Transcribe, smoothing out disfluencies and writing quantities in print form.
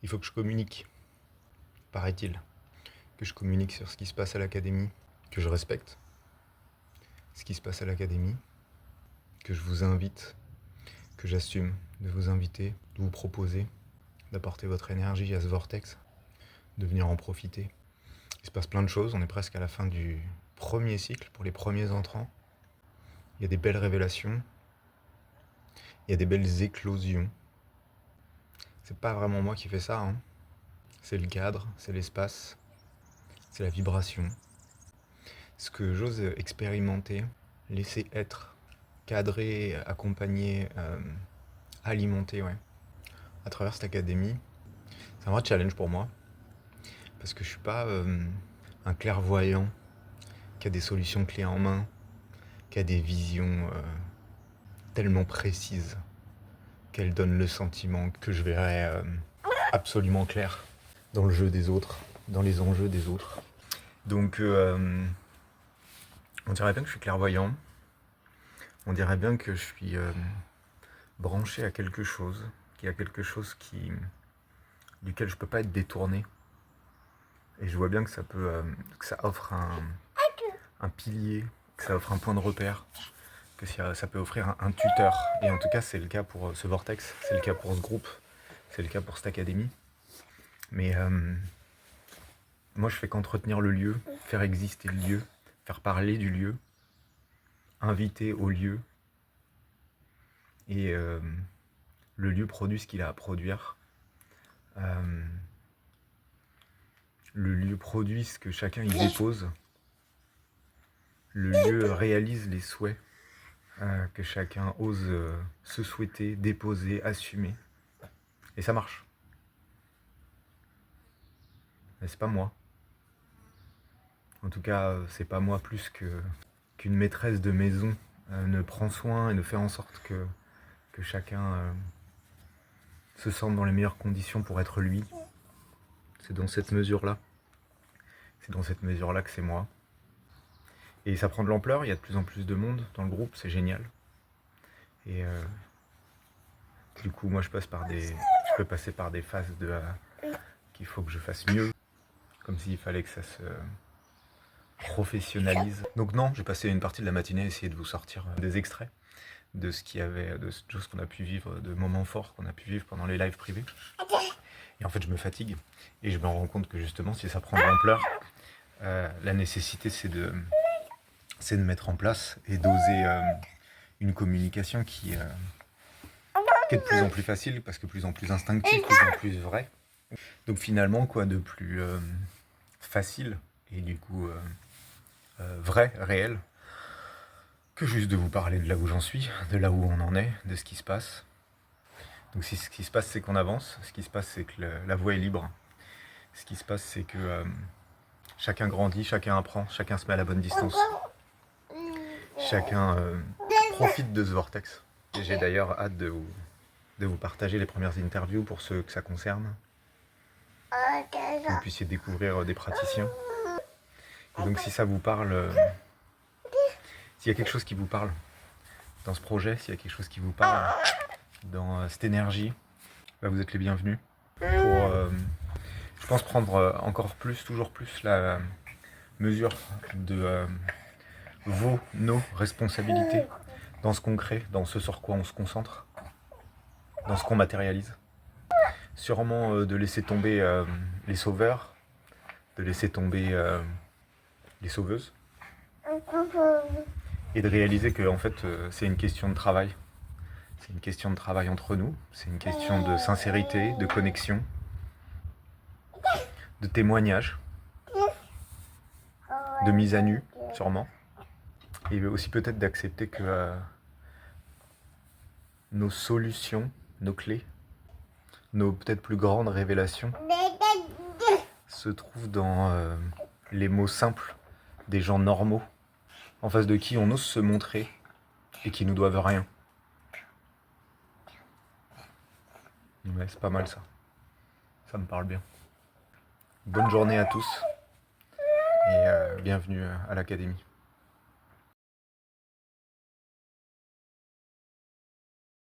Il faut que je communique, paraît-il. Que je communique sur ce qui se passe à l'académie, que je respecte ce qui se passe à l'académie, que je vous invite, que j'assume de vous inviter, de vous proposer, d'apporter votre énergie à ce vortex, de venir en profiter. Il se passe plein de choses, on est presque à la fin du premier cycle pour les premiers entrants. Il y a des belles révélations, il y a des belles éclosions. C'est pas vraiment moi qui fais ça, hein. C'est le cadre, c'est l'espace, c'est la vibration. Ce que j'ose expérimenter, laisser être, cadrer, accompagner, alimenter, ouais, à travers cette académie, c'est un vrai challenge pour moi. Parce que je suis pas un clairvoyant qui a des solutions clés en main, qui a des visions tellement précises qu'elles donnent le sentiment que je verrai absolument clair dans le jeu des autres, dans les enjeux des autres. Donc on dirait bien que je suis clairvoyant, on dirait bien que je suis branché à quelque chose, qu'il y a quelque chose duquel je peux pas être détourné. Et je vois bien que ça offre un pilier, que ça offre un point de repère, que ça peut offrir un tuteur. Et en tout cas, c'est le cas pour ce vortex, c'est le cas pour ce groupe, c'est le cas pour cette académie. Mais moi, je fais qu'entretenir le lieu, faire exister le lieu, faire parler du lieu, inviter au lieu. Et le lieu produit ce qu'il a à produire. Le lieu produit ce que chacun y dépose. Le lieu réalise les souhaits que chacun ose se souhaiter, déposer, assumer. Et ça marche. Mais c'est pas moi. En tout cas, c'est pas moi plus qu'une maîtresse de maison ne prend soin et ne fait en sorte que chacun se sente dans les meilleures conditions pour être lui. C'est dans cette mesure-là. C'est dans cette mesure-là que c'est moi. Et ça prend de l'ampleur, il y a de plus en plus de monde dans le groupe, c'est génial. Et du coup, moi je peux passer par des phases qu'il faut que je fasse mieux, comme s'il fallait que ça se professionnalise. Donc non, j'ai passé une partie de la matinée à essayer de vous sortir des extraits de ce qu'on a pu vivre, de moments forts qu'on a pu vivre pendant les lives privés. Et en fait, je me fatigue et je me rends compte que justement, si ça prend de l'ampleur, la nécessité c'est de mettre en place et d'oser une communication qui est de plus en plus facile, parce que plus en plus instinctive, de plus en plus vraie. Donc finalement, quoi de plus facile et du coup vrai, réel, que juste de vous parler de là où j'en suis, de là où on en est, de ce qui se passe. Donc ce qui se passe, c'est qu'on avance, ce qui se passe, c'est que la voie est libre. Ce qui se passe, c'est que chacun grandit, chacun apprend, chacun se met à la bonne distance. Chacun profite de ce vortex. Et j'ai d'ailleurs hâte de vous partager les premières interviews pour ceux que ça concerne. Que vous puissiez découvrir des praticiens. Et donc si ça vous parle, s'il y a quelque chose qui vous parle dans ce projet, s'il y a quelque chose qui vous parle dans cette énergie, bah vous êtes les bienvenus pour, je pense, prendre encore plus, toujours plus la mesure de nos responsabilités dans ce qu'on crée, dans ce sur quoi on se concentre, dans ce qu'on matérialise. Sûrement de laisser tomber les sauveurs, de laisser tomber les sauveuses, et de réaliser que en fait c'est une question de travail. C'est une question de travail entre nous, c'est une question de sincérité, de connexion, de témoignage, de mise à nu, sûrement. Et aussi peut-être d'accepter que nos solutions, nos clés, nos peut-être plus grandes révélations se trouvent dans les mots simples des gens normaux, en face de qui on ose se montrer et qui nous doivent rien. Ouais, c'est pas mal ça. Ça me parle bien. Bonne journée à tous et bienvenue à l'académie.